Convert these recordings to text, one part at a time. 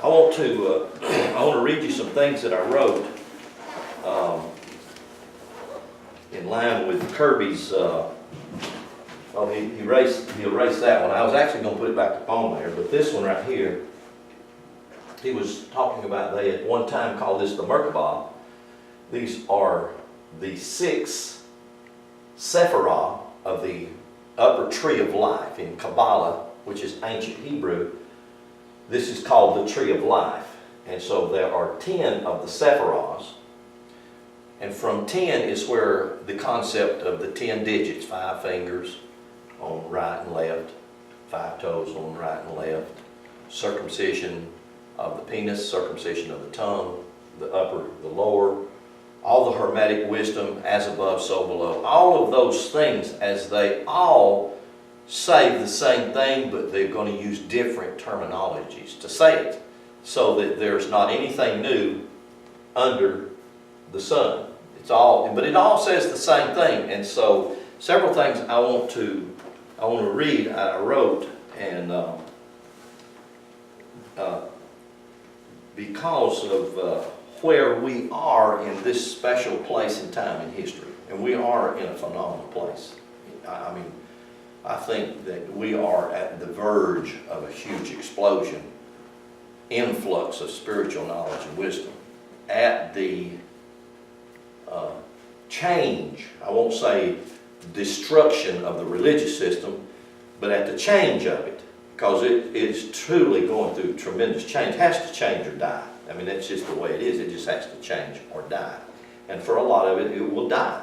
I want to read you some things that I wrote in line with Kirby's. He erased that one. I was actually going to put it back up on there, but this one right here, he was talking about, they at one time called this the Merkabah. These are the 6 Sephirah of the upper tree of life. In Kabbalah, which is ancient Hebrew, this is called the tree of life. And so there are 10 of the Sephirahs. And from 10 is where the concept of the 10 digits, 5 fingers on right and left, 5 toes on right and left, circumcision of the penis, circumcision of the tongue, the upper, the lower, all the Hermetic wisdom, as above, so below. All of those things, as they all say the same thing, but they're going to use different terminologies to say it, so that there's not anything new under the sun. It's all, but it all says the same thing. And so several things I want to read, I wrote, and because of where we are in this special place and time in history, and we are in a phenomenal place. I mean, I think that we are at the verge of a huge explosion, influx of spiritual knowledge and wisdom, at the change, I won't say destruction of the religious system, but at the change of it, because it is truly going through tremendous change. It has to change or die. I mean, that's just the way it is. It just has to change or die. And for a lot of it, it will die.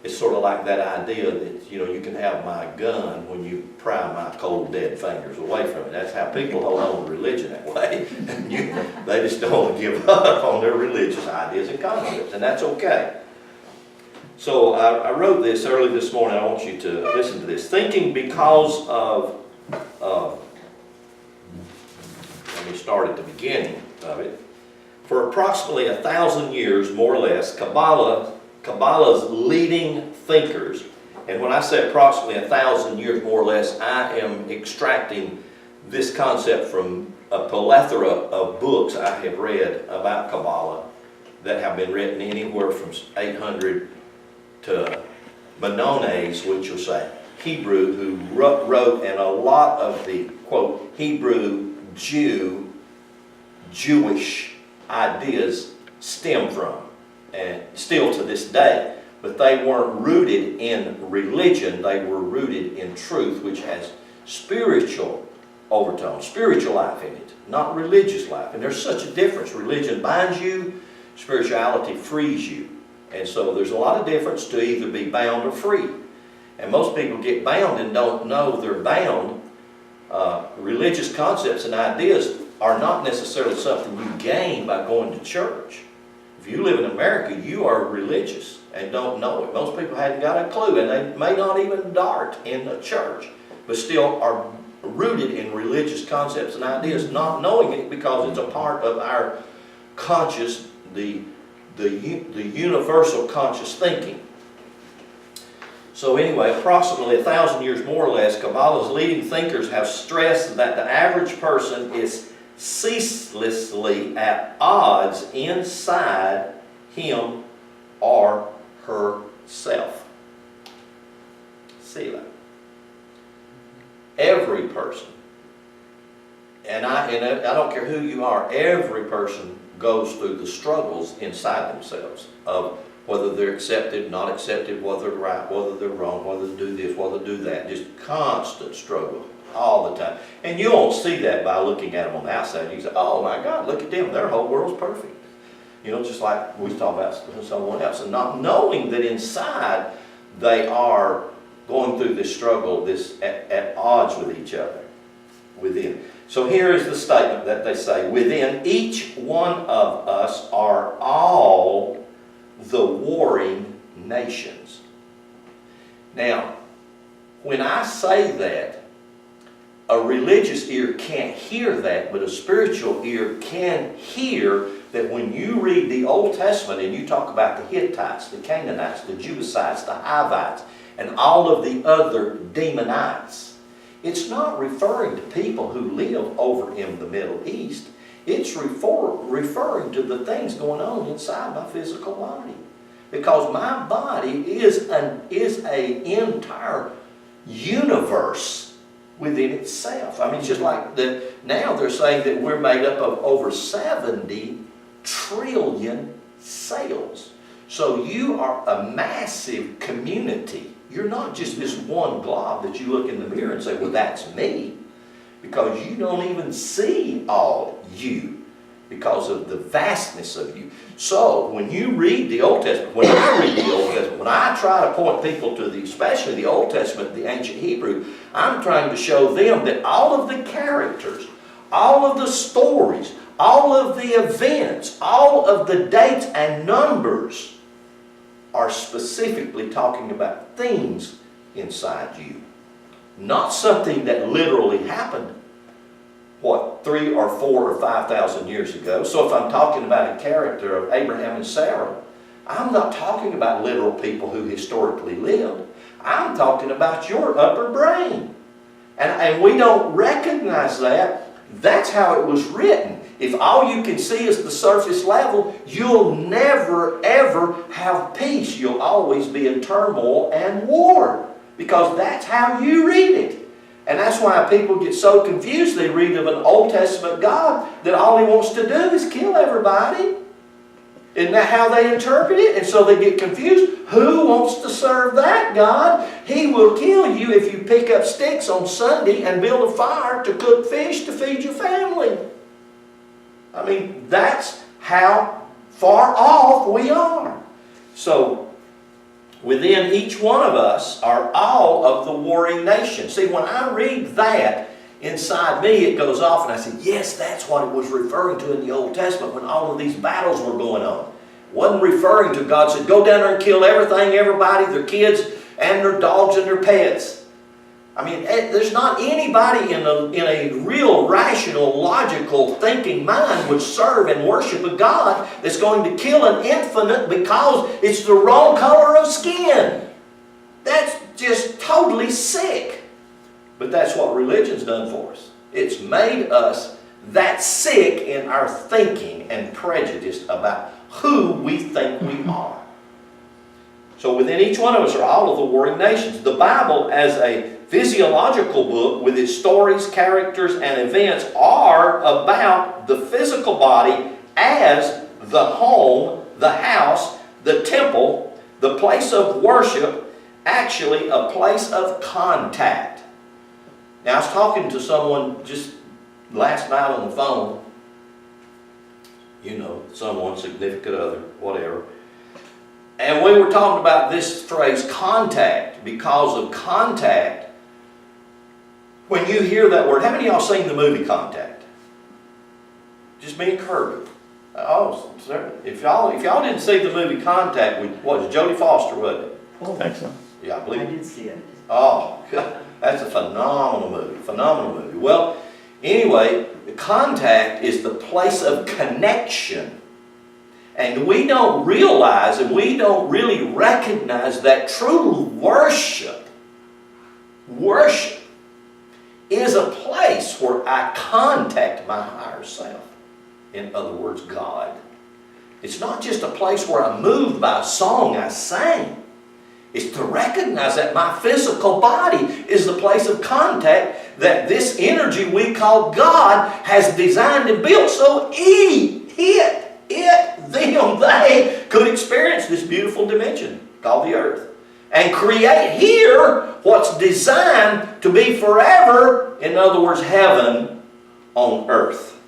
It's sort of like that idea that, you know, you can have my gun when you pry my cold, dead fingers away from it. That's how people hold on to religion that way. They just don't give up on their religious ideas and concepts, and that's okay. So I wrote this early this morning. I want you to listen to this. Thinking because of, let me start at the beginning of it. For approximately 1,000 years, more or less, Kabbalah's leading thinkers, and when I say approximately 1,000 years, more or less, I am extracting this concept from a plethora of books I have read about Kabbalah that have been written anywhere from 800 to Menones, which will say Hebrew, who wrote, and a lot of the, quote, Hebrew, Jewish ideas stem from, and still to this day. But they weren't rooted in religion, they were rooted in truth, which has spiritual overtones, spiritual life in it, not religious life. And there's such a difference. Religion binds you, spirituality frees you. And so there's a lot of difference to either be bound or free. And most people get bound and don't know they're bound. Religious concepts and ideas are not necessarily something you gain by going to church. If you live in America, you are religious and don't know it. Most people haven't got a clue, and they may not even dart in a church, but still are rooted in religious concepts and ideas, not knowing it because it's a part of our conscious, the universal conscious thinking. So anyway, approximately 1,000 years more or less, Kabbalah's leading thinkers have stressed that the average person is ceaselessly at odds inside him or herself. See that? Every person, and I don't care who you are, every person goes through the struggles inside themselves of whether they're accepted, not accepted, whether they're right, whether they're wrong, whether to do this, whether to do that. Just constant struggle all the time. And you won't see that by looking at them on the outside. You say, oh my God, look at them. Their whole world's perfect. You know, just like we talk about someone else. And not knowing that inside they are going through this struggle, this at odds with each other within. So here is the statement that they say: within each one of us are all the warring nations. Now, when I say that, a religious ear can't hear that, but a spiritual ear can hear that when you read the Old Testament and you talk about the Hittites, the Canaanites, the Jebusites, the Hivites, and all of the other demonites, it's not referring to people who live over in the Middle East. it's referring to the things going on inside my physical body. Because my body is an entire universe within itself. I mean, it's just like now they're saying that we're made up of over 70 trillion cells. So you are a massive community. You're not just this one glob that you look in the mirror and say, well, that's me. Because you don't even see all you because of the vastness of you. So when you read the Old Testament, when I read the Old Testament, when I try to point people to especially the Old Testament, the ancient Hebrew, I'm trying to show them that all of the characters, all of the stories, all of the events, all of the dates and numbers are specifically talking about things inside you. Not something that literally happened, 3 or 4 or 5,000 years ago. So if I'm talking about a character of Abraham and Sarah, I'm not talking about literal people who historically lived. I'm talking about your upper brain. And we don't recognize that. That's how it was written. If all you can see is the surface level, you'll never, ever have peace. You'll always be in turmoil and war. Because that's how you read it. And that's why people get so confused. They read of an Old Testament God that all He wants to do is kill everybody. Isn't that how they interpret it? And so they get confused. Who wants to serve that God? He will kill you if you pick up sticks on Sunday and build a fire to cook fish to feed your family. I mean, that's how far off we are. So, within each one of us are all of the warring nations. See, when I read that, inside me it goes off and I say, yes, that's what it was referring to in the Old Testament when all of these battles were going on. It wasn't referring to God said, go down there and kill everything, everybody, their kids and their dogs and their pets. I mean, there's not anybody in a real, rational, logical, thinking mind would serve and worship a God that's going to kill an infant because it's the wrong color of skin. That's just totally sick. But that's what religion's done for us. It's made us that sick in our thinking and prejudiced about who we think we are. So within each one of us are all of the warring nations. The Bible, as a physiological book with its stories, characters, and events, are about the physical body as the home, the house, the temple, the place of worship, actually a place of contact. Now, I was talking to someone just last night on the phone, someone, significant other, whatever. And we were talking about this phrase, contact, because of contact. When you hear that word, how many of y'all seen the movie Contact? Just me and Kirby. Oh, if y'all didn't see the movie Contact, with what was it, Jodie Foster, wasn't it? I think so. Yeah, I believe it. I did see it. Oh, that's a phenomenal movie. Phenomenal movie. Well, anyway, contact is the place of connection. And we don't realize and we don't really recognize that true worship is a place where I contact my higher self. In other words, God. It's not just a place where I'm moved by a song I sang. It's to recognize that my physical body is the place of contact that this energy we call God has designed and built so they could experience this beautiful dimension called the earth and create here what's designed to be forever, in other words, heaven on earth.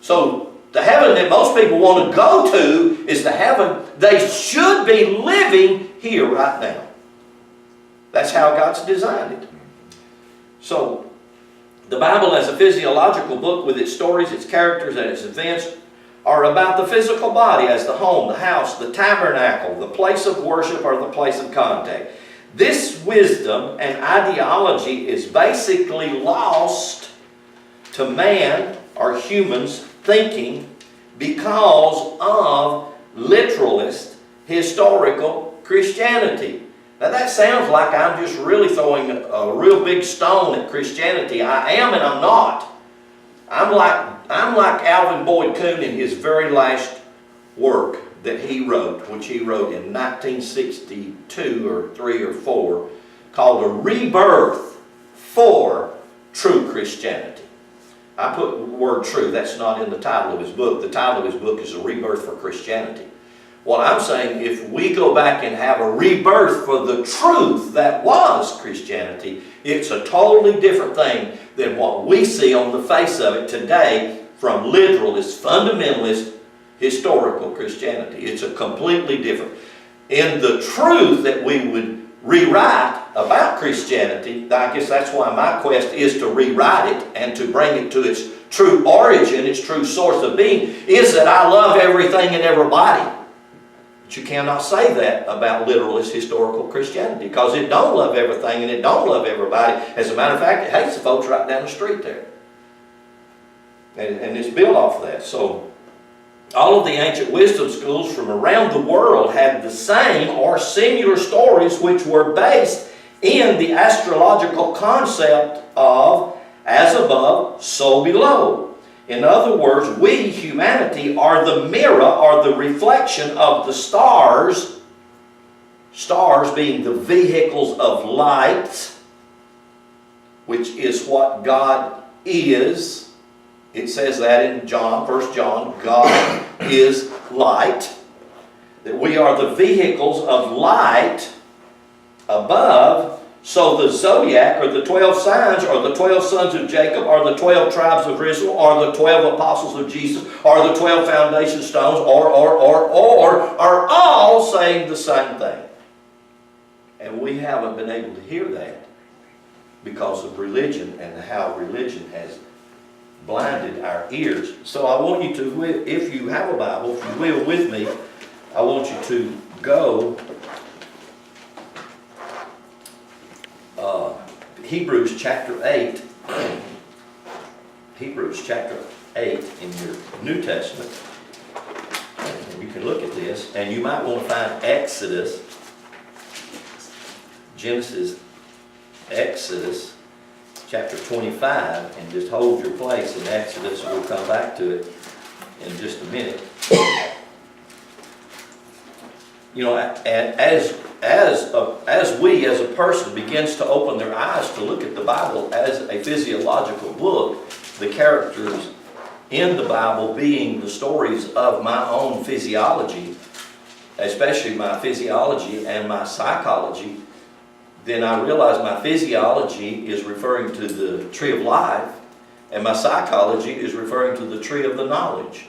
So the heaven that most people want to go to is the heaven they should be living here right now. That's how God's designed it. So the Bible as a physiological book with its stories, its characters, and its events are about the physical body as the home, the house, the tabernacle, the place of worship, or the place of contact. This wisdom and ideology is basically lost to man or humans thinking because of literalist historical Christianity. Now that sounds like I'm just really throwing a real big stone at Christianity. I am and I'm not. I'm like I'm like Alvin Boyd Kuhn in his very last work that he wrote, which he wrote in 1962 or 3 or 4, called A Rebirth for True Christianity. I put the word true, that's not in the title of his book. The title of his book is A Rebirth for Christianity. What I'm saying, if we go back and have a rebirth for the truth that was Christianity, it's a totally different thing than what we see on the face of it today from literalist, fundamentalist, historical Christianity. It's a completely different. In the truth that we would rewrite about Christianity, I guess that's why my quest is to rewrite it and to bring it to its true origin, its true source of being, is that I love everything and everybody. But you cannot say that about literalist historical Christianity, because it don't love everything and it don't love everybody. As a matter of fact, it hates the folks right down the street there. And it's built off of that. So all of the ancient wisdom schools from around the world had the same or similar stories, which were based in the astrological concept of as above, so below. In other words, we, humanity, are the mirror or the reflection of the stars, stars being the vehicles of light, which is what God is. It says that in John, 1 John, God is light. That we are the vehicles of light above. So the zodiac, or the 12 signs, or the 12 sons of Jacob, or the 12 tribes of Israel, or the 12 apostles of Jesus, or the 12 foundation stones, are all saying the same thing. And we haven't been able to hear that because of religion and how religion has blinded our ears. So I want you to, if you have a Bible, if you will, with me, I want you to go Hebrews chapter 8. Hebrews chapter 8 in your New Testament. And you can look at this, and you might want to find Exodus, Genesis, Exodus chapter 25, and just hold your place in Exodus. We'll come back to it in just a minute. You know, as we as a person begins to open their eyes to look at the Bible as a physiological book, the characters in the Bible being the stories of my own physiology, especially my physiology and my psychology, then I realize my physiology is referring to the tree of life, and my psychology is referring to the tree of the knowledge.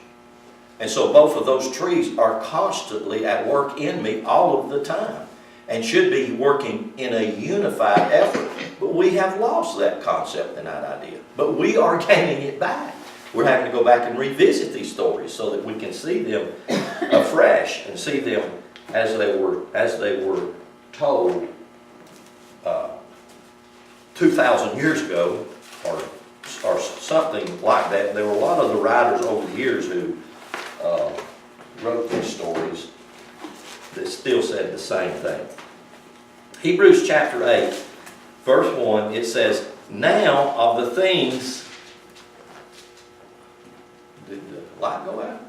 And so both of those trees are constantly at work in me all of the time, and should be working in a unified effort. But we have lost that concept and that idea. But we are gaining it back. We're having to go back and revisit these stories so that we can see them afresh and see them as they were told 2,000 years ago, or something like that. There were a lot of the writers over the years who wrote these stories that still said the same thing. Hebrews chapter 8, verse 1, it says, now of the things... Did the light go out?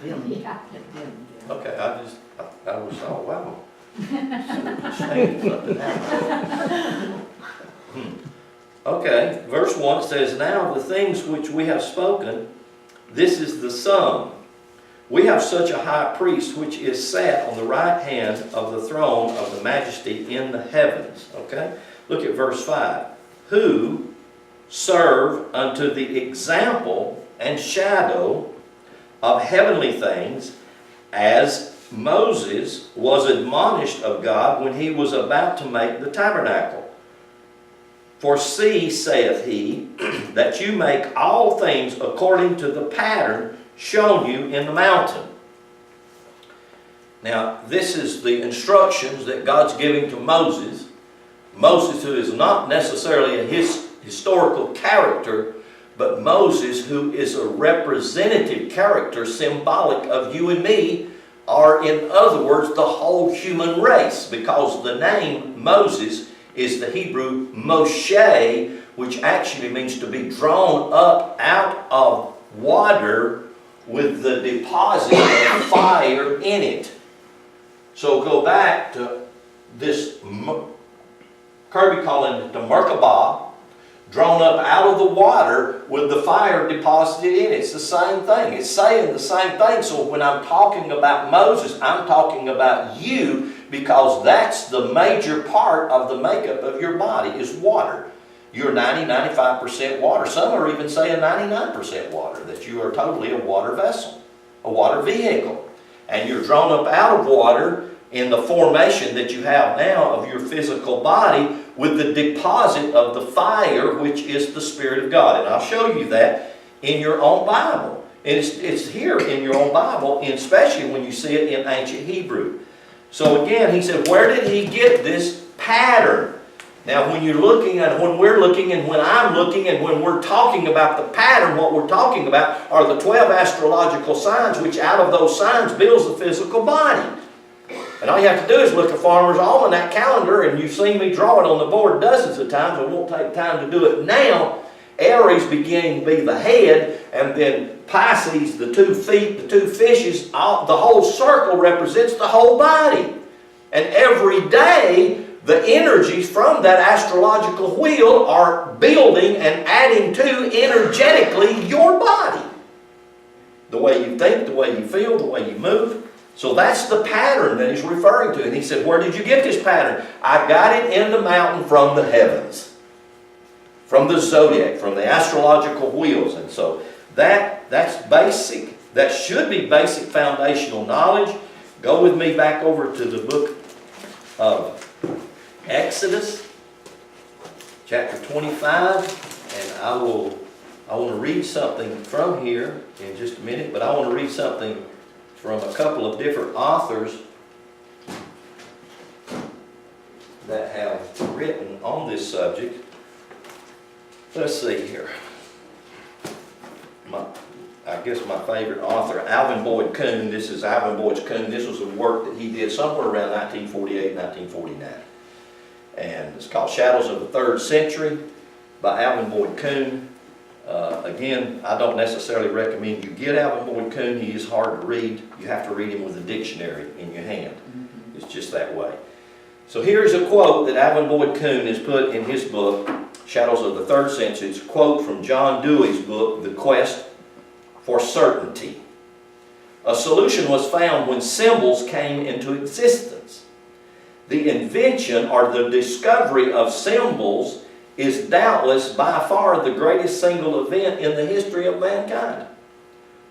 Yeah, it did. Okay, I was, oh wow. Something happened. Okay, verse 1 says, now of the things which we have spoken, this is the sum. We have such a high priest which is sat on the right hand of the throne of the majesty in the heavens. Okay? Look at verse 5. Who serve unto the example and shadow of heavenly things, as Moses was admonished of God when he was about to make the tabernacle. For see, saith he, that you make all things according to the pattern shown you in the mountain. Now, this is the instructions that God's giving to Moses. Moses, who is not necessarily a historical character, but Moses, who is a representative character, symbolic of you and me, or in other words, the whole human race, because the name Moses is the Hebrew Moshe, which actually means to be drawn up out of water with the deposit of fire in it. So go back to this, Kirby calling it the Merkabah, drawn up out of the water with the fire deposited in it. It's the same thing. It's saying the same thing. So when I'm talking about Moses, I'm talking about you, because that's the major part of the makeup of your body is water. You're 90-95% water. Some are even saying 99% water, that you are totally a water vessel, a water vehicle. And you're drawn up out of water in the formation that you have now of your physical body with the deposit of the fire, which is the Spirit of God. And I'll show you that in your own Bible. And it's here in your own Bible, and especially when you see it in ancient Hebrew. So again, he said, where did he get this pattern? Now when you're looking at, when we're looking and when I'm looking and when we're talking about the pattern, what we're talking about are the 12 astrological signs, which out of those signs builds the physical body. And all you have to do is look at Farmer's Almanac calendar, and you've seen me draw it on the board dozens of times. I won't take time to do it now. Aries beginning to be the head, and then Pisces, the 2 feet, the 2 fishes, the whole circle represents the whole body. And every day, the energies from that astrological wheel are building and adding to energetically your body. The way you think, the way you feel, the way you move. So that's the pattern that he's referring to. And he said, where did you get this pattern? I got it in the mountain from the heavens. From the zodiac, from the astrological wheels. And so that's basic. That should be basic foundational knowledge. Go with me back over to the book of Exodus, chapter 25. And I want to read something from here in just a minute. But I want to read something from a couple of different authors that have written on this subject. Let's see here. I guess my favorite author, Alvin Boyd Kuhn. This is Alvin Boyd Kuhn. This was a work that he did somewhere around 1948, 1949. And it's called Shadows of the Third Century by Alvin Boyd Kuhn. Again, I don't necessarily recommend you get Alvin Boyd Kuhn. He is hard to read. You have to read him with a dictionary in your hand. It's just that way. So here's a quote that Alvin Boyd Kuhn has put in his book, Shadows of the Third Century. It's a quote from John Dewey's book, The Quest for Certainty. A solution was found when symbols came into existence. The invention or the discovery of symbols is doubtless by far the greatest single event in the history of mankind.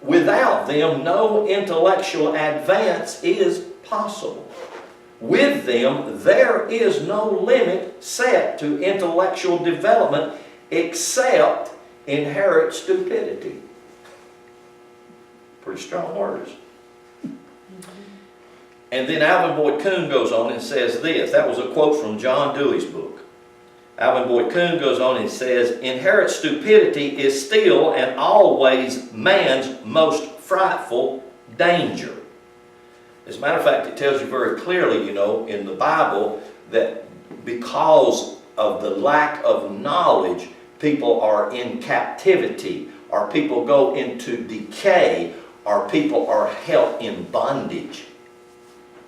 Without them, no intellectual advance is possible. With them, there is no limit set to intellectual development except inherent stupidity. Pretty strong words. And then Alvin Boyd Kuhn goes on and says this. That was a quote from John Dewey's book. Alvin Boyd Kuhn goes on and says, inherent stupidity is still and always man's most frightful danger. As a matter of fact, it tells you very clearly, you know, in the Bible that because of the lack of knowledge, people are in captivity, or people go into decay, or people are held in bondage.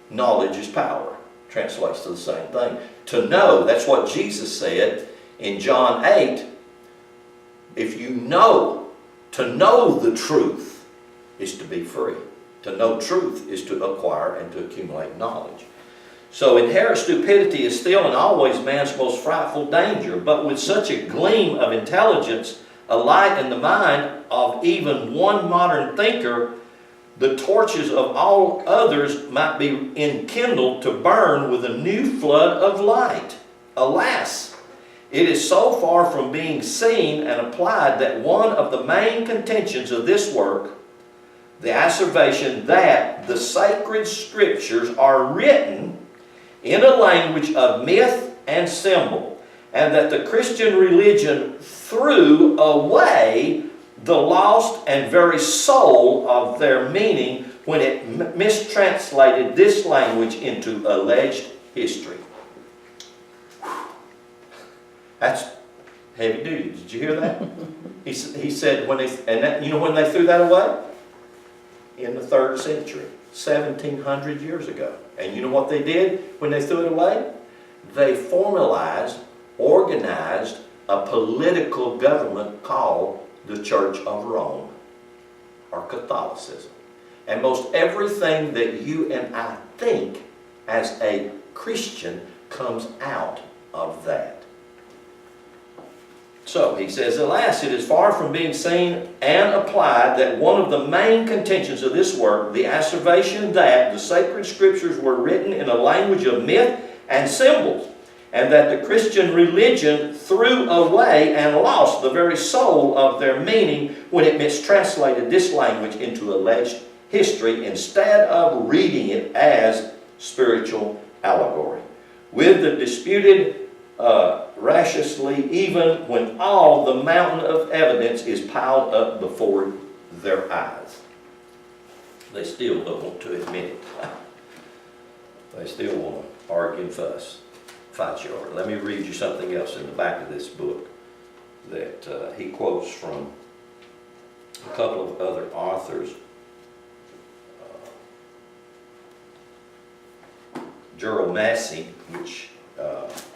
Knowledge is power. Translates to the same thing. To know, that's what Jesus said in John 8. If you know, to know the truth is to be free. To know truth is to acquire and to accumulate knowledge. So inherent stupidity is still and always man's most frightful danger. But with such a gleam of intelligence, a light in the mind of even one modern thinker, the torches of all others might be enkindled to burn with a new flood of light. Alas, it is so far from being seen and applied that one of the main contentions of this work, the asseveration that the sacred scriptures are written in a language of myth and symbol, and that the Christian religion threw away the lost and very soul of their meaning when it mistranslated this language into alleged history. That's Heavy duty. Did you hear that? He said when you know when they threw that away? In the 3rd century, 1700 years ago. And you know what they did when they threw it away? They formalized, organized a political government called the Church of Rome, or Catholicism. And most everything that you and I think as a Christian comes out of that. So, he says, alas, it is far from being seen and applied that one of the main contentions of this work, the asseveration that the sacred scriptures were written in a language of myth and symbols, and that the Christian religion threw away and lost the very soul of their meaning when it mistranslated this language into alleged history instead of reading it as spiritual allegory. With the disputed rashly, even when all the mountain of evidence is piled up before their eyes. They still don't want to admit it. They still want to argue and fuss, fight you over. Let me read you something else in the back of this book that he quotes from a couple of other authors. Gerald Massey, which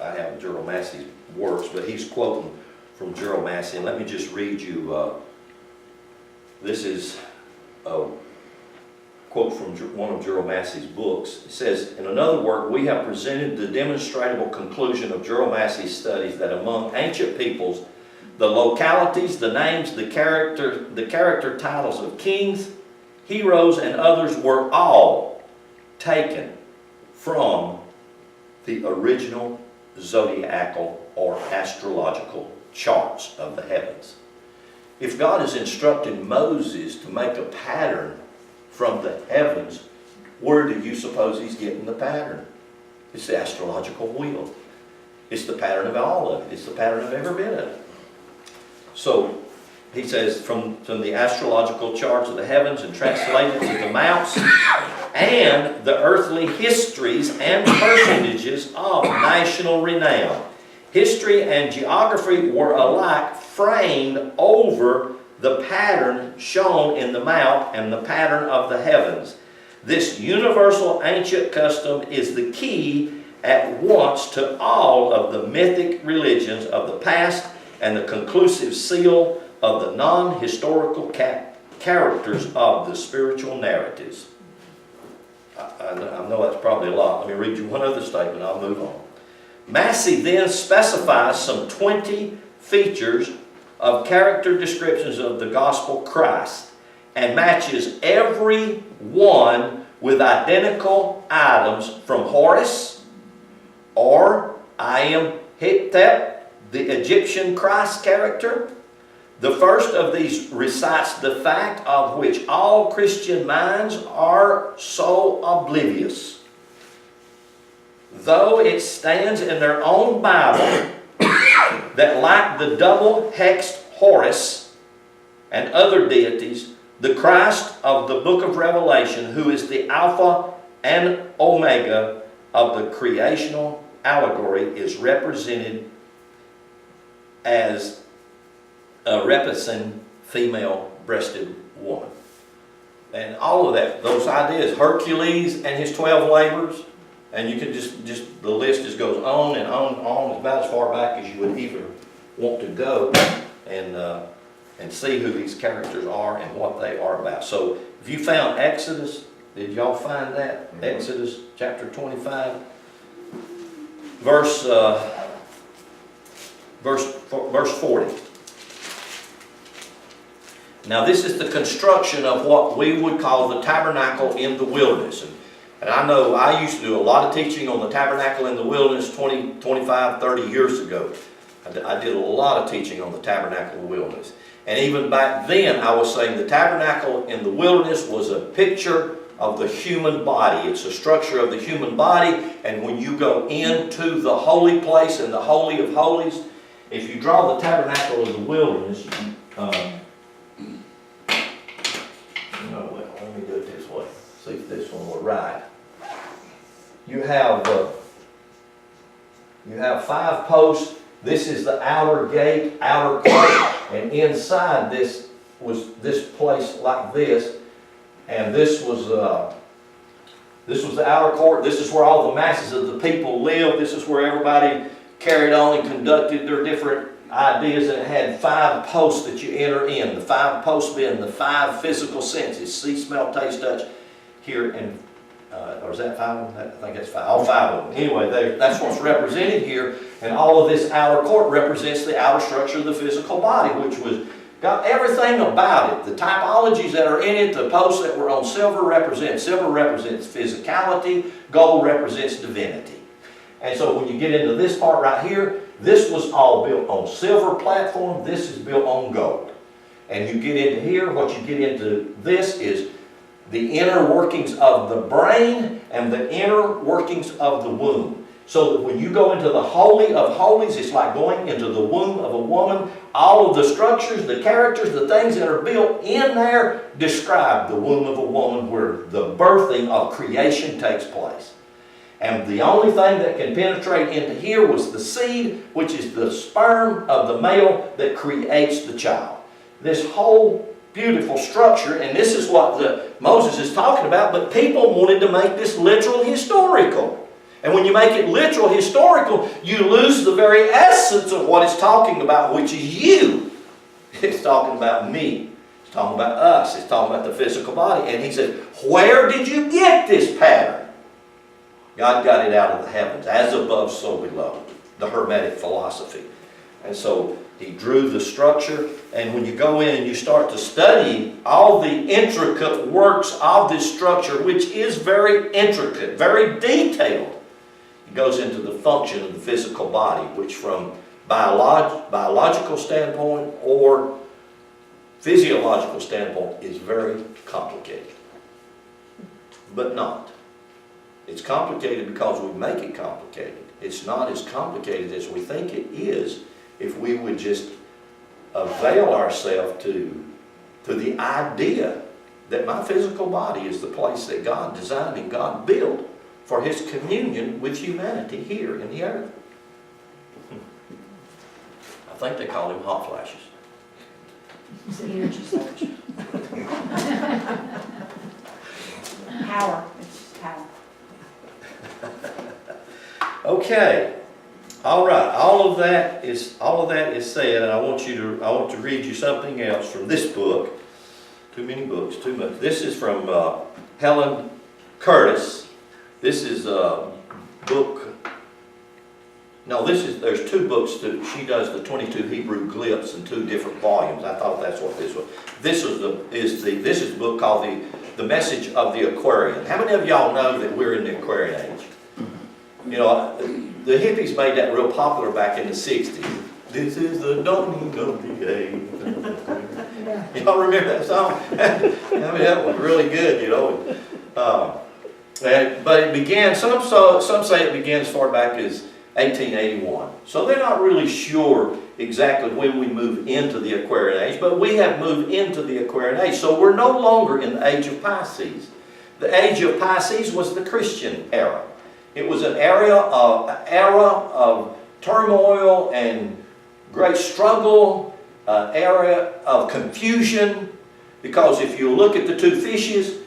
I have Gerald Massey's works, but he's quoting from Gerald Massey. And let me just read you, this is a quote from one of Gerald Massey's books. It says, in another work, we have presented the demonstrable conclusion of Gerald Massey's studies that among ancient peoples, the localities, the names, the character titles of kings, heroes, and others were all taken from the original zodiacal or astrological charts of the heavens. If God is instructing Moses to make a pattern from the heavens, where do you suppose he's getting the pattern? It's the astrological wheel. It's the pattern of all of it. It's the pattern of every bit of it. So, he says, from the astrological charts of the heavens and translated to the maps and the earthly histories and personages of national renown. History and geography were alike framed over the pattern shown in the map and the pattern of the heavens. This universal ancient custom is the key at once to all of the mythic religions of the past and the conclusive seal of the non-historical characters of the spiritual narratives. I know that's probably a lot. Let me read you one other statement, I'll move on. Massey then specifies some 20 features of character descriptions of the gospel Christ and matches every one with identical items from Horus or Imhotep, the Egyptian Christ character. The first of these recites the fact of which all Christian minds are so oblivious. Though it stands in their own Bible that like the double-hexed Horus and other deities, the Christ of the book of Revelation, who is the Alpha and Omega of the creational allegory, is represented as a repicing female-breasted woman. And all of that, those ideas, Hercules and his 12 labors, and you can just the list just goes on and on and on, about as far back as you would even want to go and see who these characters are and what they are about. So if you found Exodus, did y'all find that? Mm-hmm. Exodus chapter 25, verse 40. Now this is the construction of what we would call the tabernacle in the wilderness. And I know I used to do a lot of teaching on the tabernacle in the wilderness 20, 25, 30 years ago. I did a lot of teaching on the tabernacle in the wilderness. And even back then I was saying the tabernacle in the wilderness was a picture of the human body. It's a structure of the human body. And when you go into the holy place and the Holy of Holies, if you draw the tabernacle in the wilderness, let me do it this way. See if this one will right. You have 5 posts This is the outer gate, outer court, and inside this was this place like this, and this was the outer court. This is where all the masses of the people lived. This is where everybody carried on and conducted their different ideas, and it had 5 posts that you enter in. The 5 posts being the 5 physical senses: see, smell, taste, touch, hear, and or is that 5 of them? I think that's 5. All 5 of them. Anyway, that's what's represented here, and all of this outer court represents the outer structure of the physical body, which was got everything about it. The typologies that are in it, the posts that were on silver represents physicality, gold represents divinity. And so when you get into this part right here, this was all built on silver platform, this is built on gold. And you get into here, what you get into this is the inner workings of the brain and the inner workings of the womb. So that when you go into the Holy of Holies, it's like going into the womb of a woman. All of the structures, the characters, the things that are built in there describe the womb of a woman, where the birthing of creation takes place. And the only thing that can penetrate into here was the seed, which is the sperm of the male that creates the child. This whole beautiful structure, and this is what Moses is talking about, but people wanted to make this literal historical. And when you make it literal historical, you lose the very essence of what it's talking about, which is you. It's talking about me. It's talking about us. It's talking about the physical body. And he said, where did you get this pattern? God got it out of the heavens, as above, so below, the Hermetic philosophy. And so he drew the structure, and when you go in and you start to study all the intricate works of this structure, which is very intricate, very detailed, it goes into the function of the physical body, which from biological standpoint or physiological standpoint is very complicated. But not. It's complicated because we make it complicated. It's not as complicated as we think it is if we would just avail ourselves to the idea that my physical body is the place that God designed and God built for His communion with humanity here in the earth. I think they call them hot flashes. It's an energy surge. Power. It's just power. Okay. All right. All of that is said, and I want to read you something else from this book. Too many books, too much. This is from Helen Curtis. This is a book. No, there's 2 books too. She does the 22 Hebrew glyphs in 2 different volumes. I thought that's what this was. This is a book called The Message of the Aquarian. How many of y'all know that we're in the Aquarian age? You know, the hippies made that real popular back in the 60s. This is the dawning of the age. Y'all remember that song? I mean, that was really good, you know. But it began, some say it began as far back as 1881. So they're not really sure exactly when we move into the Aquarian age, but we have moved into the Aquarian age. So we're no longer in the age of Pisces. The age of Pisces was the Christian era. It was an era of turmoil and great struggle, era of confusion, because if you look at the 2 fishes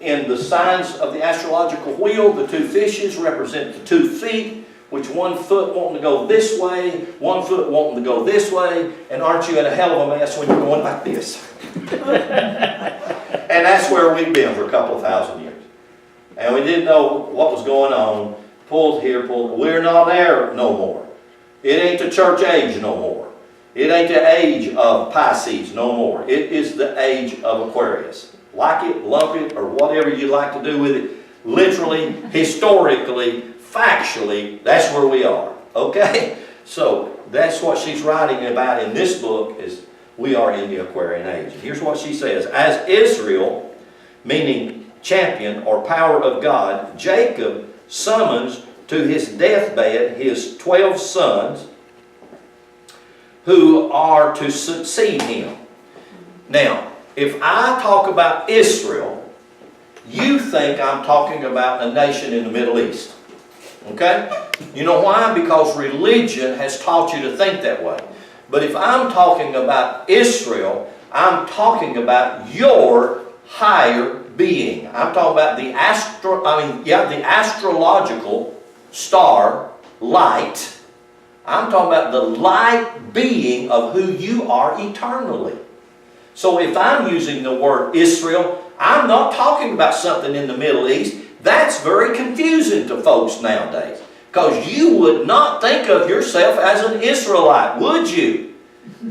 in the signs of the astrological wheel, the 2 fishes represent the 2 feet, which 1 foot wanting to go this way, 1 foot wanting to go this way, and aren't you in a hell of a mess when you're going like this? And that's where we've been for a couple of thousand years. And we didn't know what was going on. Pulled here, pulled. We're not there no more. It ain't the church age no more. It ain't the age of Pisces no more. It is the age of Aquarius. Like it, lump it, or whatever you like to do with it. Literally, historically, factually, that's where we are. Okay? So that's what she's writing about in this book, is we are in the Aquarian age. Here's what she says. As Israel, meaning champion or power of God, Jacob summons to his deathbed his 12 sons who are to succeed him. Now, if I talk about Israel, you think I'm talking about a nation in the Middle East. Okay? You know why? Because religion has taught you to think that way. But if I'm talking about Israel, I'm talking about your higher being. I'm talking about the astrological star light. I'm talking about the light being of who you are eternally. So if I'm using the word Israel, I'm not talking about something in the Middle East. That's very confusing to folks nowadays. Because you would not think of yourself as an Israelite, would you?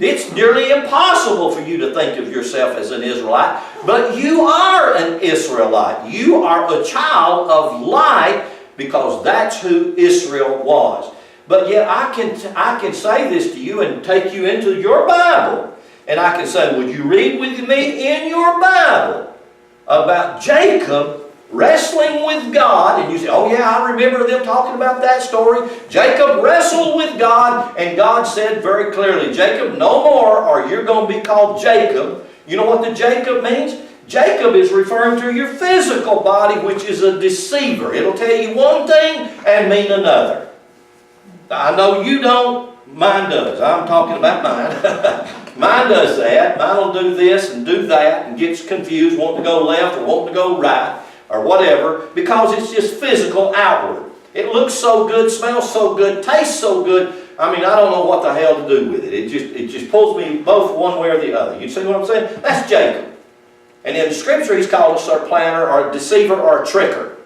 It's nearly impossible for you to think of yourself as an Israelite, but you are an Israelite. You are a child of light because that's who Israel was. But yet I can say this to you and take you into your Bible. And I can say, would you read with me in your Bible about Jacob wrestling with God? And you say, oh yeah, I remember them talking about that story. Jacob wrestled with God, and God said very clearly, Jacob, no more, or you're going to be called Jacob. You know what the Jacob means? Jacob is referring to your physical body, which is a deceiver. It'll tell you one thing and mean another. I know you don't. Mine does. I'm talking about mine. Mine does that. Mine will do this and do that and gets confused, wanting to go left or wanting to go right or whatever, because it's just physical outward. It looks so good, smells so good, tastes so good. I mean, I don't know what the hell to do with it. It just pulls me both one way or the other. You see what I'm saying? That's Jacob. And in the Scripture, he's called a supplanter or a deceiver or a tricker.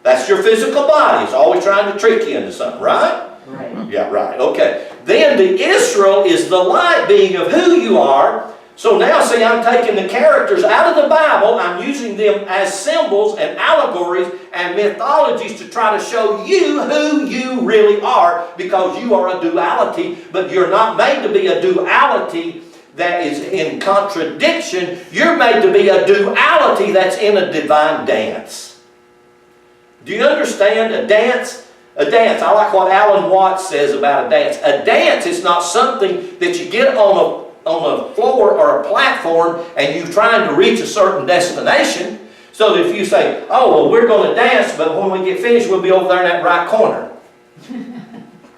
That's your physical body. It's always trying to trick you into something, right? Right. Yeah, right. Okay. Then the Israel is the light being of who you are. So now, see, I'm taking the characters out of the Bible. I'm using them as symbols and allegories and mythologies to try to show you who you really are, because you are a duality, but you're not made to be a duality that is in contradiction. You're made to be a duality that's in a divine dance. Do you understand? A dance? A dance. I like what Alan Watts says about a dance. A dance is not something that you get on a floor or a platform and you're trying to reach a certain destination. So that if you say, oh, well, we're going to dance, but when we get finished, we'll be over there in that right corner.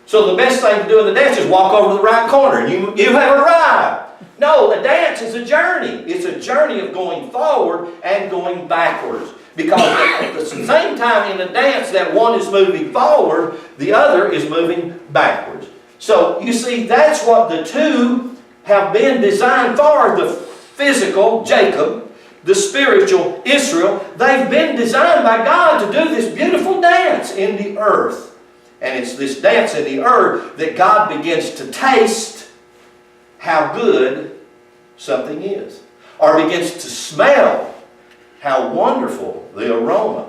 So the best thing to do in the dance is walk over to the right corner and you have arrived. No, a dance is a journey. It's a journey of going forward and going backwards. Because at the same time in the dance that one is moving forward, the other is moving backwards. So you see, that's what the two have been designed for. The physical, Jacob, the spiritual, Israel. They've been designed by God to do this beautiful dance in the earth. And it's this dance in the earth that God begins to taste how good something is. Or begins to smell how wonderful the aroma,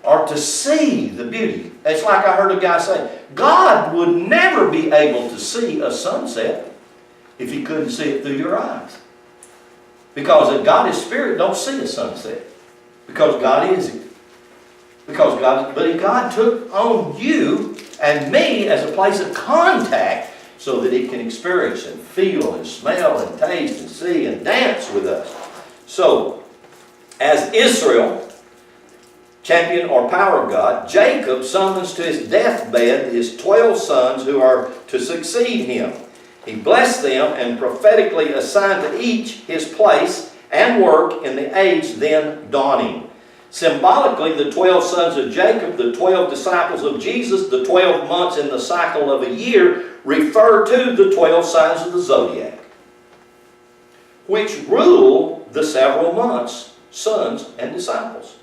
or to see the beauty. It's like I heard a guy say, God would never be able to see a sunset if He couldn't see it through your eyes. Because God is spirit, don't see a sunset. Because God is it. But God took on you and me as a place of contact so that He can experience and feel and smell and taste and see and dance with us. So, as Israel, champion or power of God, Jacob summons to his deathbed his 12 sons who are to succeed him. He blessed them and prophetically assigned to each his place and work in the age then dawning. Symbolically, the 12 sons of Jacob, the 12 disciples of Jesus, the 12 months in the cycle of a year refer to the 12 signs of the zodiac, which rule the several months, sons and disciples.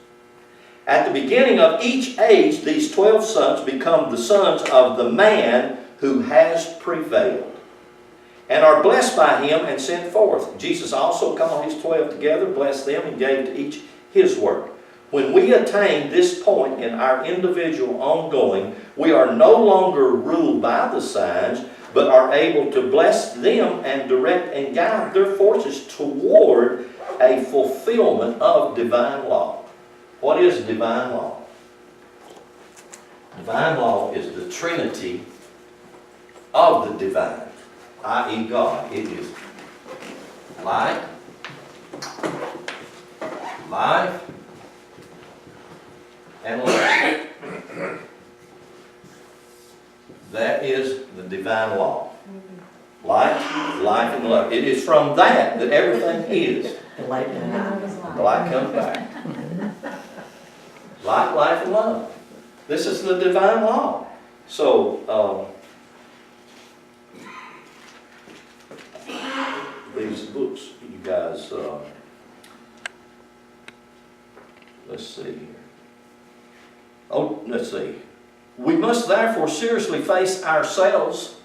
At the beginning of each age, these 12 sons become the sons of the man who has prevailed and are blessed by him and sent forth. Jesus also called his 12 together, blessed them, and gave to each his work. When we attain this point in our individual ongoing, we are no longer ruled by the signs, but are able to bless them and direct and guide their forces toward a fulfillment of divine law. What is divine law? Divine law is the trinity of the divine, i.e. God. It is light, life, and life. that is the divine law. Light, life, and love. It is from that that everything is. The light went out. The light comes back. Light, life, and love. This is the divine law. So, these books, you guys, let's see here. Oh, let's see. We must therefore seriously face ourselves.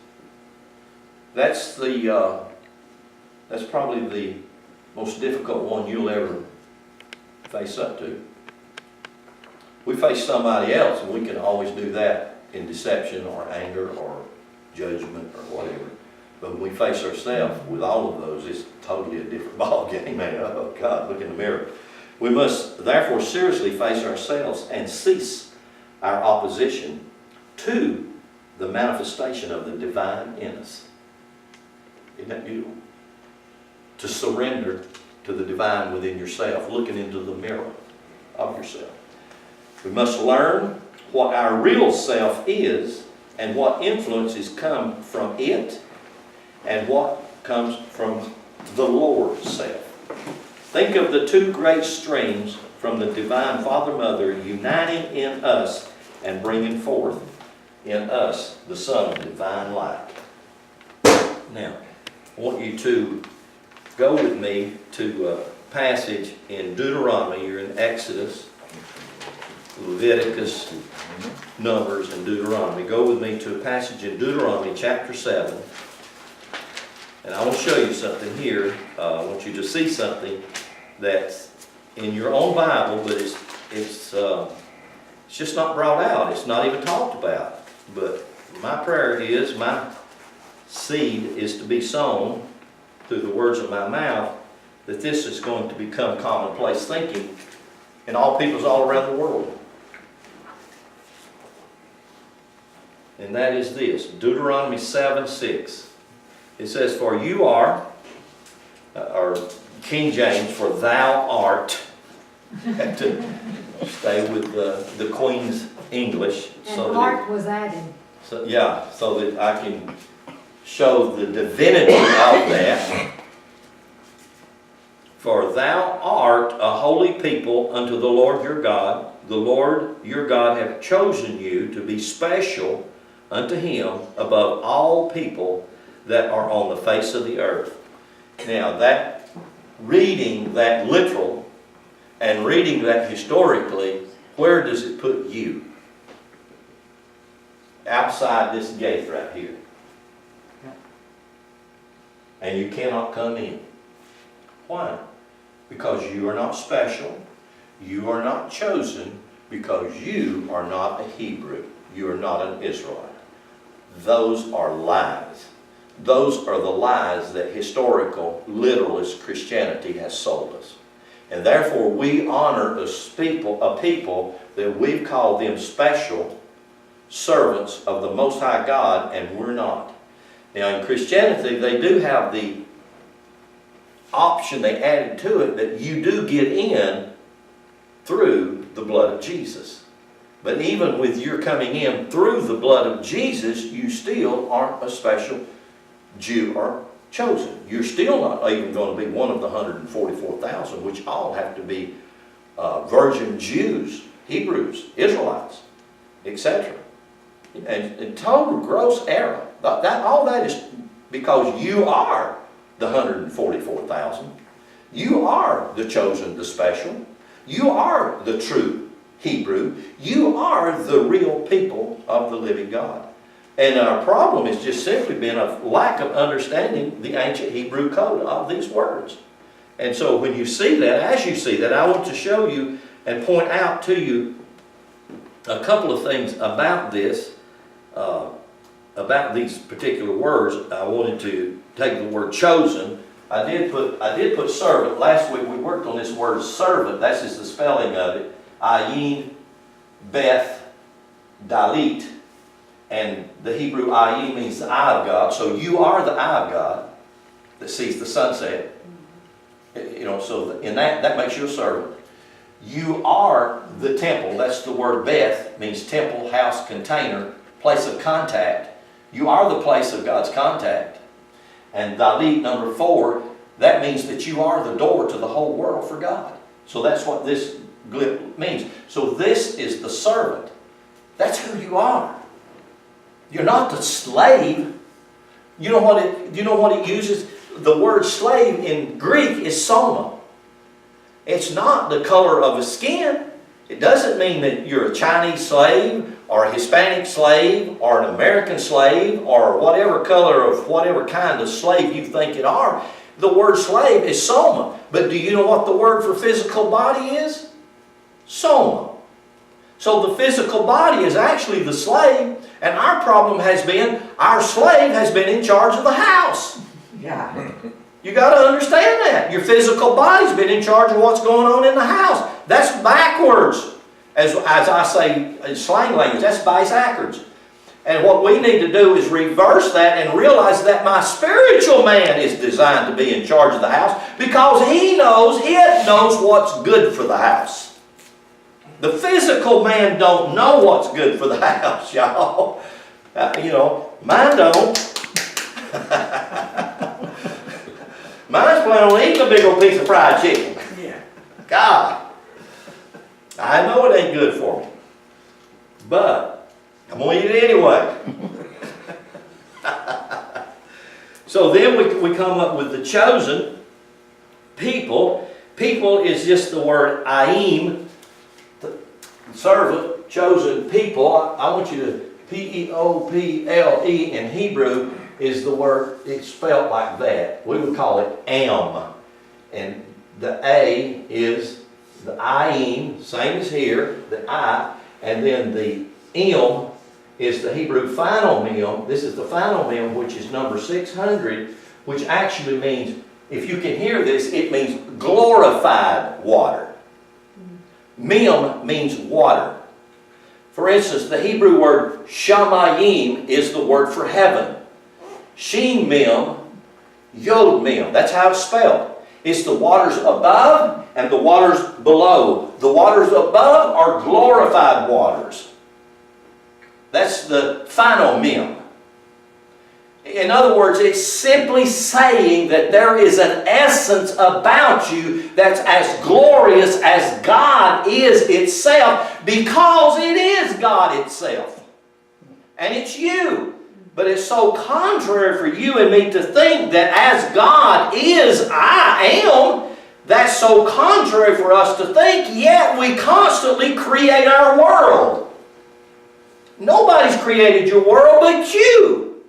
That's probably the most difficult one you'll ever face up to. We face somebody else, and we can always do that in deception or anger or judgment or whatever. But when we face ourselves with all of those, it's totally a different ball game, man. Oh God, look in the mirror. We must therefore seriously face ourselves and cease our opposition to the manifestation of the divine in us. Isn't that beautiful? To surrender to the divine within yourself, looking into the mirror of yourself. We must learn what our real self is and what influences come from it and what comes from the Lord's self. Think of the two great streams from the divine Father Mother uniting in us and bringing forth in us the Son of divine light. Now, I want you to go with me to a passage in Deuteronomy. You're in Exodus, Leviticus, Numbers, and Deuteronomy. Go with me to a passage in Deuteronomy chapter 7. And I want to show you something here. I want you to see something that's in your own Bible, but it's just not brought out. It's not even talked about. But my prayer is, my seed is to be sown through the words of my mouth, that this is going to become commonplace thinking in all peoples all around the world. And that is this, Deuteronomy 7:6. It says, for you are, or King James, for thou art, have to stay with the Queen's English. And art was added. So, yeah, so that I can show the divinity of that. For thou art a holy people unto the Lord your God. The Lord your God hath chosen you to be special unto Him above all people that are on the face of the earth. Now, that reading that literal and reading that historically, where does it put you? Outside this gate right here. And you cannot come in. Why? Because you are not special. You are not chosen because you are not a Hebrew. You are not an Israelite. Those are lies. Those are the lies that historical, literalist Christianity has sold us. And therefore we honor a people that we've called them special servants of the Most High God, and we're not. Now in Christianity, they do have the option they added to it that you do get in through the blood of Jesus. But even with your coming in through the blood of Jesus, you still aren't a special Jew or chosen. You're still not even going to be one of the 144,000, which all have to be virgin Jews, Hebrews, Israelites, etc. And total gross error. All that is because you are the 144,000. You are the chosen, the special. You are the true Hebrew. You are the real people of the living God. And our problem has just simply been a lack of understanding the ancient Hebrew code of these words. And so when you see that, as you see that, I want to show you and point out to you a couple of things about this, about these particular words. I wanted to take the word chosen. I did put servant. Last week we worked on this word servant. That's just the spelling of it. Ayin, Beth, Dalit. And the Hebrew ayin means the eye of God. So you are the eye of God that sees the sunset. You know, so in that makes you a servant. You are the temple. That's the word Beth, means temple, house, container, place of contact. You are the place of God's contact. And Dalit, number 4, that means that you are the door to the whole world for God. So that's what this glyph means. So this is the servant. That's who you are. You're not the slave. You know what it uses? The word slave in Greek is soma. It's not the color of his skin. It doesn't mean that you're a Chinese slave or a Hispanic slave or an American slave or whatever color of whatever kind of slave you think it are. The word slave is soma. But do you know what the word for physical body is? Soma. So the physical body is actually the slave, and our problem has been our slave has been in charge of the house. Yeah. You got to understand that. Your physical body's been in charge of what's going on in the house. That's backwards. As I say in slang language, that's backwards. And what we need to do is reverse that and realize that my spiritual man is designed to be in charge of the house because it knows what's good for the house. The physical man don't know what's good for the house, y'all. Mine don't. Mine's planning on eating a big old piece of fried chicken. Yeah. God, I know it ain't good for me. But I'm going to eat it anyway. So then we come up with the chosen people. People is just the word aim, servant, chosen people. I want you to, P-E-O-P-L-E in Hebrew is the word, it's spelled like that. We would call it am. And the A is the aim, same as here, the I, and then the M is the Hebrew final mem. This is the final mem, which is number 600, which actually means, if you can hear this, it means glorified water. Mem means water. For instance, the Hebrew word shamayim is the word for heaven. Shin mem, yod mem. That's how it's spelled. It's the waters above and the waters below. The waters above are glorified waters. That's the final mem. In other words, it's simply saying that there is an essence about you that's as glorious as God is itself, because it is God itself. And it's you. But it's so contrary for you and me to think that as God is, I am. That's so contrary for us to think, yet we constantly create our world. Nobody's created your world but you.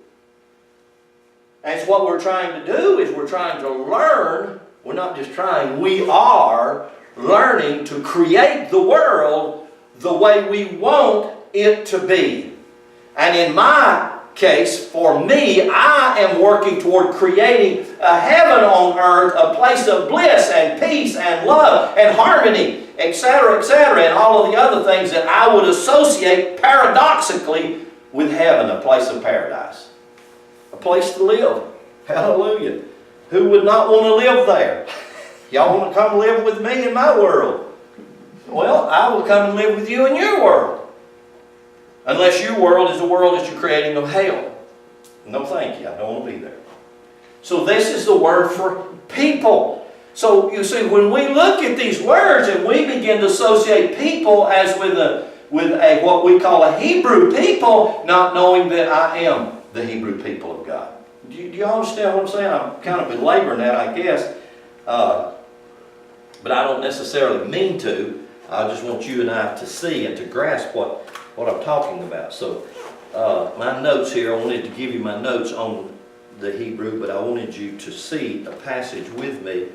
That's what we're trying to do, is we're trying to learn. We're not just trying, we are learning to create the world the way we want it to be. And in my case, for me, I am working toward creating a heaven on earth, a place of bliss and peace and love and harmony, etc., and all of the other things that I would associate paradoxically with heaven, a place of paradise. A place to live. Hallelujah. Who would not want to live there? Y'all want to come live with me in my world? Well, I will come and live with you in your world. Unless your world is the world that you're creating of hell. No thank you, I don't want to be there. So this is the word for people. So you see, when we look at these words and we begin to associate people as with a what we call a Hebrew people, not knowing that I am the Hebrew people of God. Do you understand what I'm saying? I'm kind of belaboring that, I guess. But I don't necessarily mean to. I just want you and I to see and to grasp what I'm talking about. So my notes here, I wanted to give you my notes on the Hebrew, but I wanted you to see a passage with me.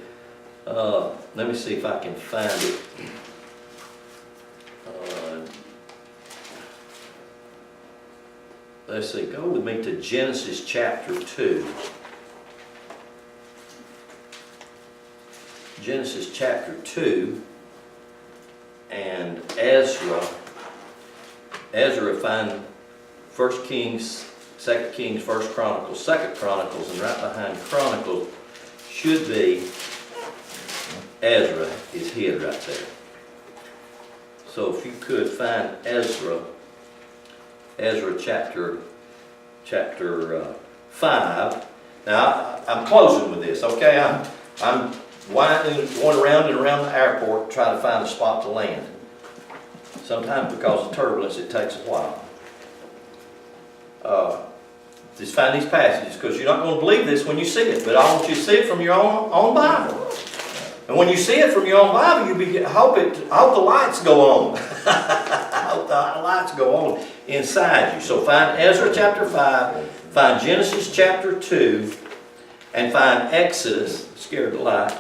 Let me see if I can find it. Let's see, go with me to Genesis chapter 2. Genesis chapter 2 and Ezra find 1 Kings, 2 Kings, 1 Chronicles, 2 Chronicles, and right behind Chronicles should be Ezra is here right there. So if you could find Ezra chapter chapter 5. Now, I'm closing with this, okay? I'm winding, going around and around the airport trying to find a spot to land. Sometimes because of turbulence, it takes a while. Just find these passages, because you're not going to believe this when you see it, but I want you to see it from your own Bible. And when you see it from your own Bible, I hope the lights go on. I hope the lights go on inside you. So find Ezra chapter 5, find Genesis chapter 2, and find Exodus, scared the light,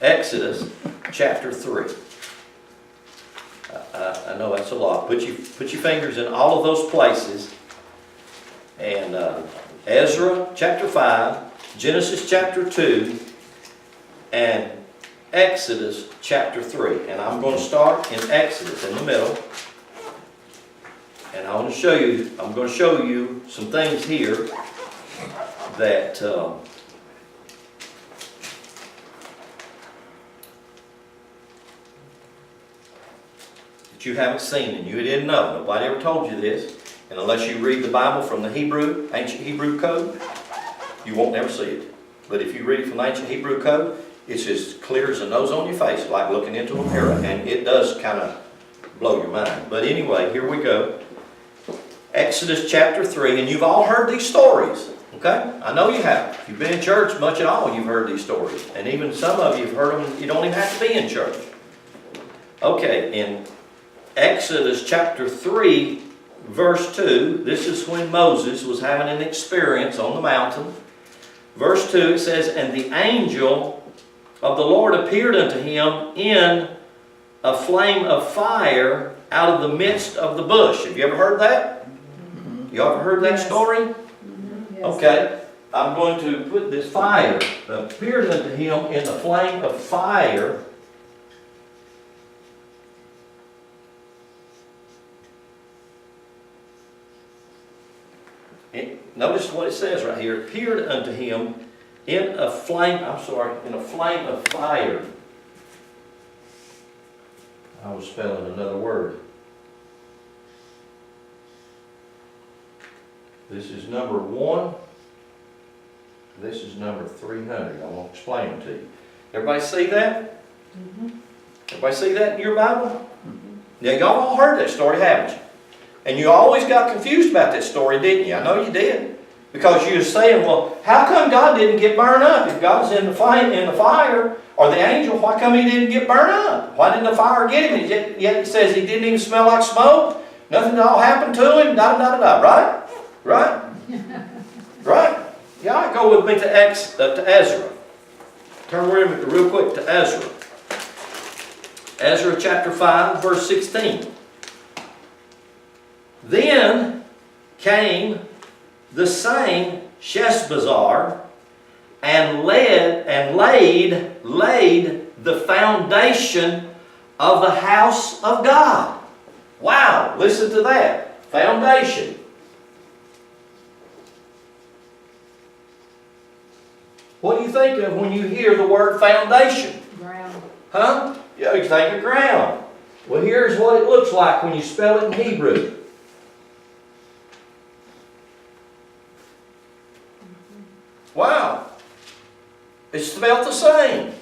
Exodus chapter 3. I know that's a lot. Put your fingers in all of those places. And Ezra chapter 5, Genesis chapter 2, and Exodus chapter 3. And I'm going to start in Exodus in the middle. And I'm going to show you some things here that you haven't seen and you didn't know. Nobody ever told you this. And unless you read the Bible from the ancient Hebrew code, you won't never see it. But if you read it from the ancient Hebrew code, it's as clear as a nose on your face, like looking into a mirror. And it does kind of blow your mind. But anyway, here we go. Exodus chapter 3. And you've all heard these stories. Okay? I know you have. If you've been in church much at all, you've heard these stories. And even some of you have heard them. You don't even have to be in church. Okay, in Exodus chapter 3, verse 2, this is when Moses was having an experience on the mountain. Verse 2, it says, "And the angel of the Lord appeared unto him in a flame of fire out of the midst of the bush." Have you ever heard that? You ever heard that story? Yes. Okay. I'm going to put this fire. Appeared unto him in a flame of fire. Notice what it says right here. Appeared unto him in a flame, in a flame of fire. I was spelling another word. This is number 1. This is number 300. I'm going to explain them to you. Everybody see that? Everybody see that in your Bible? Now, y'all all heard that story, haven't you? And you always got confused about that story, didn't you? I know you did. Because you were saying, well, how come God didn't get burned up? If God's in the fire, or the angel, why come he didn't get burned up? Why didn't the fire get him? Yet it says he didn't even smell like smoke. Nothing at all happened to him. Right? Right? Right? Yeah, go with me to Ezra. Turn real quick to Ezra. Ezra chapter 5, verse 16. Then came the same Sheshbazzar and laid the foundation of the house of God. Wow, listen to that. Foundation. What do you think of when you hear the word foundation? Ground. Huh? Yeah, you think of ground. Well, here's what it looks like when you spell it in Hebrew. Wow. It's spelled the same.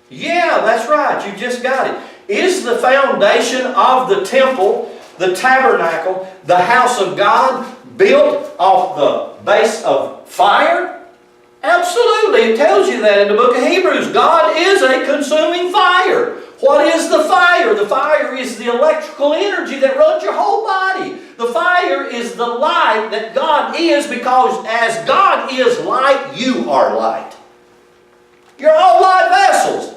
Yeah, that's right. You just got it. Is the foundation of the temple, the tabernacle, the house of God built off the base of fire? Absolutely. It tells you that in the book of Hebrews. God is a consuming fire. What is the fire? The fire is the electrical energy that runs your whole body. The fire is the light that God is, because as God is light, you are light. You're all light vessels.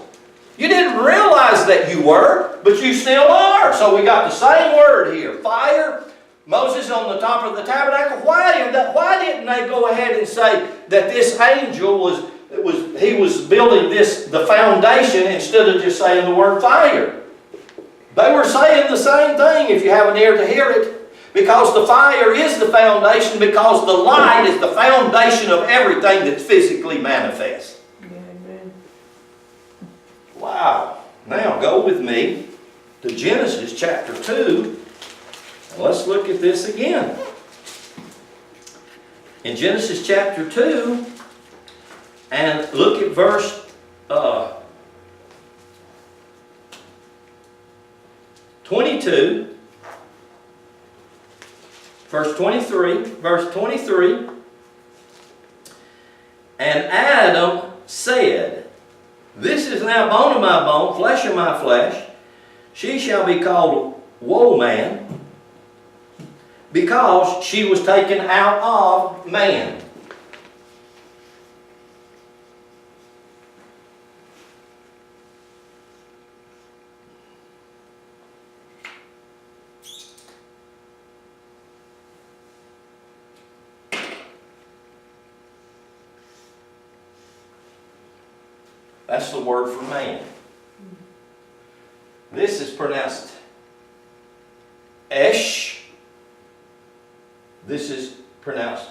You didn't realize that you were, but you still are. So we got the same word here. Fire. Moses on the top of the tabernacle. Why didn't they go ahead and say that this angel was building the foundation instead of just saying the word fire? They were saying the same thing, if you have an ear to hear it. Because the fire is the foundation, because the light is the foundation of everything that's physically manifest. Amen. Wow. Now go with me to Genesis chapter 2. And let's look at this again. in Genesis chapter 2, and look at verse 22, verse 23, and Adam said, "This is now bone of my bone, flesh of my flesh. She shall be called woman, because she was taken out of man." That's the word for man. This is pronounced esh. This is pronounced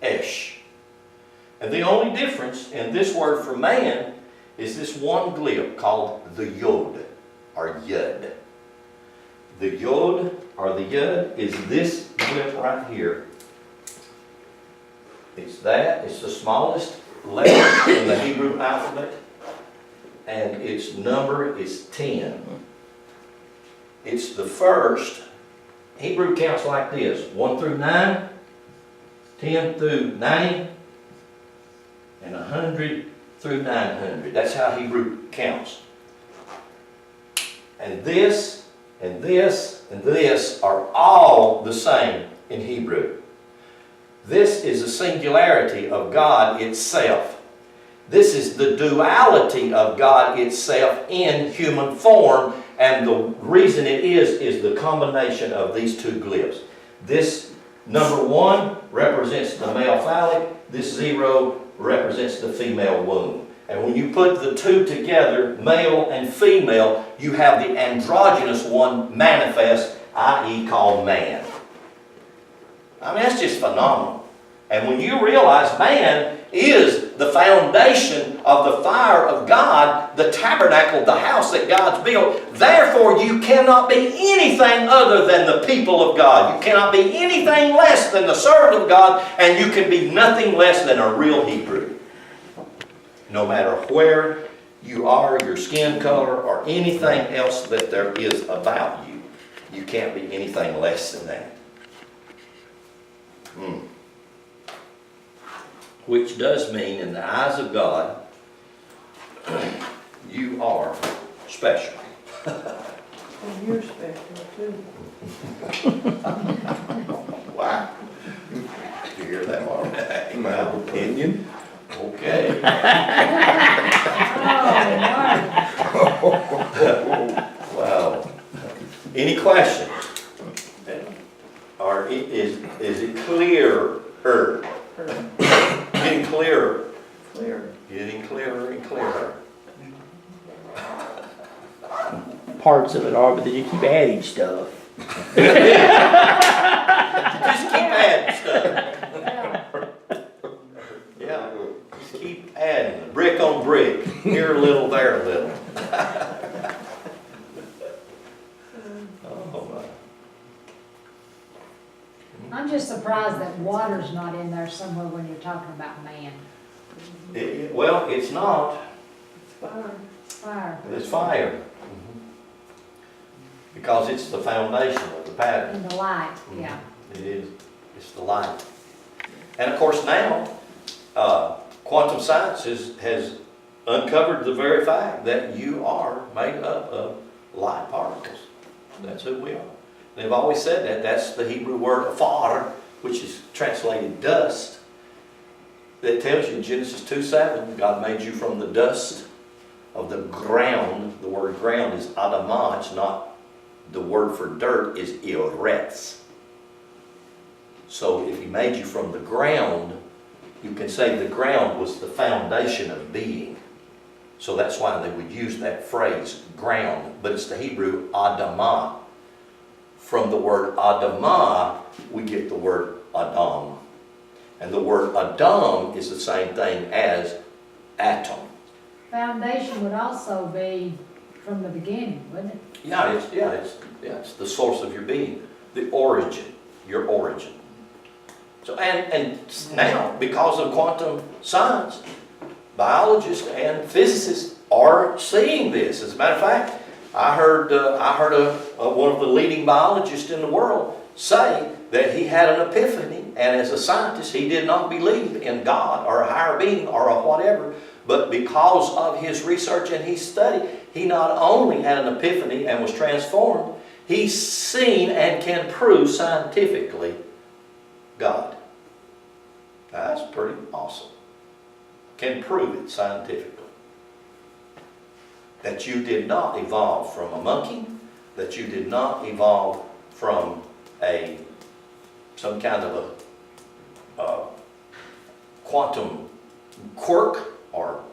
esh. And the only difference in this word for man is this one glib called the yod, or yud. The yod, or the yud, is this glib right here. It's that. It's the smallest letter in the Hebrew alphabet. And its number is 10. It's the first. Hebrew counts like this: 1 through 9, 10 through 90, and 100 through 900. That's how Hebrew counts. And this, and this, and this are all the same in Hebrew. This is the singularity of God itself. This is the duality of God itself in human form, and the reason it is the combination of these two glibs. This number 1 represents the male phallic, this 0 represents the female womb. And when you put the two together, male and female, you have the androgynous one manifest, i.e. called man. I mean, that's just phenomenal. And when you realize man is the foundation of the fire of God, the tabernacle, the house that God's built, therefore you cannot be anything other than the people of God. You cannot be anything less than the servant of God, and you can be nothing less than a real Hebrew. No matter where you are, your skin color, or anything else that there is about you, you can't be anything less than that. Which does mean, in the eyes of God, you are special. And you're special too. Wow. You hear that, Mark? My opinion. Okay. Wow. Any questions? Or is it clearer? Getting clearer. Clear. Getting clearer and clearer. Parts of it are, but then you keep adding stuff. Just keep adding stuff. Yeah. Just keep adding. Brick on brick. Here a little, there a little. Oh my. I'm just surprised that water's not in there somewhere when you're talking about man. Well, it's not. It's fire. It's fire. It's fire. Because it's the foundation of the pattern. And the light, yeah. It is. It's the light. And of course now, quantum science has uncovered the very fact that you are made up of light particles. That's who we are. They've always said that. That's the Hebrew word afar, which is translated dust. That tells you in Genesis 2:7, God made you from the dust of the ground. The word ground is adamah. It's not, the word for dirt is ioretz. So if He made you from the ground, you can say the ground was the foundation of being. So that's why they would use that phrase, ground. But it's the Hebrew adamah. From the word adamah, we get the word Adam. And the word Adam is the same thing as atom. Foundation would also be from the beginning, wouldn't it? It's the source of your being, the origin, your origin. So, and now, because of quantum science, biologists and physicists are seeing this. As a matter of fact, I heard one of the leading biologists in the world say that he had an epiphany, and as a scientist, he did not believe in God or a higher being or a whatever, but because of his research and his study, he not only had an epiphany and was transformed, he's seen and can prove scientifically God. That's pretty awesome. Can prove it scientifically. That you did not evolve from a monkey, that you did not evolve from some kind of a quantum quirk or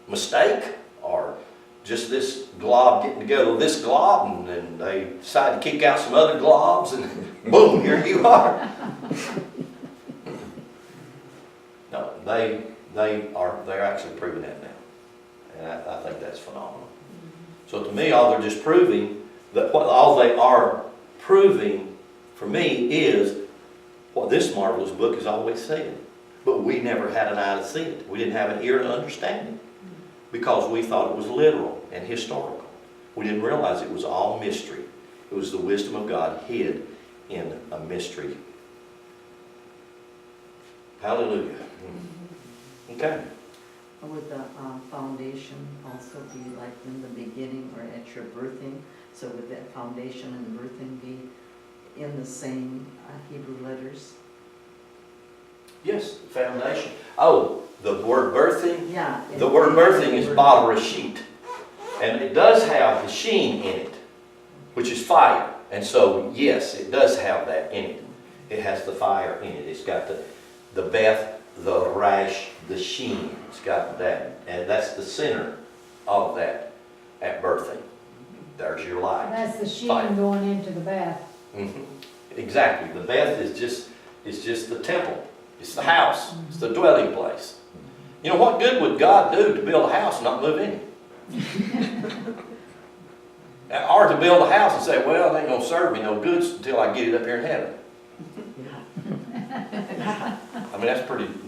mistake, or just this glob getting together with this glob, and then they decide to kick out some other globs, and boom, here you are. No, they're actually proving that now. And I think that's phenomenal. So to me, all they're just proving, that all they are proving for me is what this marvelous book has always said. But we never had an eye to see it. We didn't have an ear to understand it. Because we thought it was literal and historical. We didn't realize it was all mystery. It was the wisdom of God hid in a mystery. Hallelujah. Okay. Would the foundation also be like in the beginning or at your birthing? So would that foundation and birthing be in the same Hebrew letters? Yes, foundation. Oh, the word birthing? Yeah. The word birthing is Badarashit. And it does have the sheen in it, which is fire. And so, yes, it does have that in it. It has the fire in it. It's got the Beth, the Rash, the sheen. It's got that. And that's the center of that at birthing. There's your light. That's the Fire. sheen going into the bath. Mm-hmm. Exactly. The Beth is just the temple. It's the house. It's the dwelling place. You know, what good would God do to build a house and not move in it? Or to build a house and say, well, it ain't going to serve me no good until I get it up here in heaven. I mean,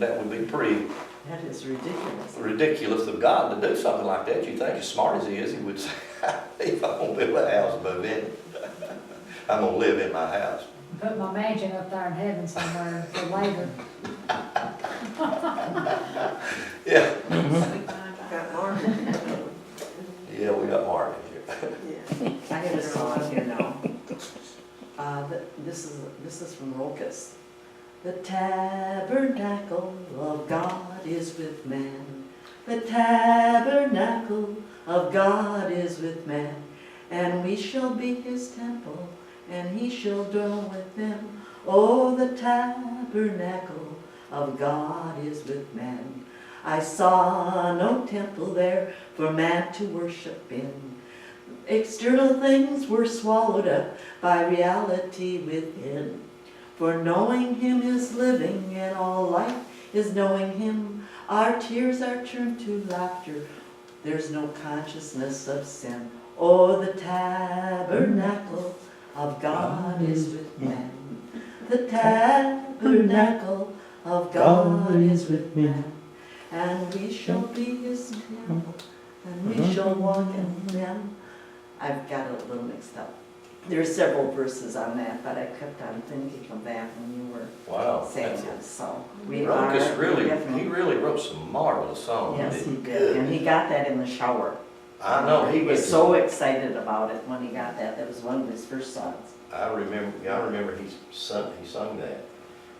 that would be pretty That is ridiculous. ridiculous of God to do something like that. You think, as smart as he is, he would say, if I'm going to build a house and move in it, I'm going to live in my house. Put my mansion up there in heaven somewhere for later. Yeah. Got Marvin. Yeah, we got Marvin here. Yeah. I have a song here now. This is from Rokas. The tabernacle of God is with man. The tabernacle of God is with man. And we shall be his temple, and he shall dwell with them. Oh, the tabernacle of God is with man. I saw no temple there for man to worship in. External things were swallowed up by reality within. For knowing him is living, and all life is knowing him. Our tears are turned to laughter. There's no consciousness of sin. Oh, the tabernacle of God is with man. The tabernacle of God is with man. And we shall be his temple, and we shall walk in them. I've got it a little mixed up. There are several verses on that, but I kept on thinking of that when you were Wow. saying That's that. So He we are he really wrote some marvelous songs. Yes, he Good. did, and he got that in the shower. I know. He was so excited about it when he got that. That was one of his first songs. I remember he sung that.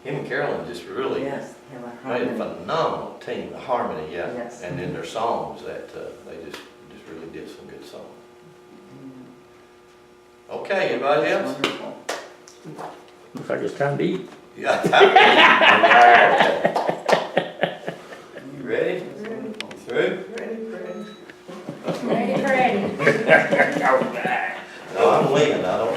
Him and Carolyn just really Yes, have a made a harmony. phenomenal team, the harmony, yeah. Yes. And then their songs that they just really did some good songs. Okay, anybody That's else? wonderful. Looks like it's time to eat. Yeah. You ready? Ready, You through? ready. Ready, ready. No, I'm leaving. I don't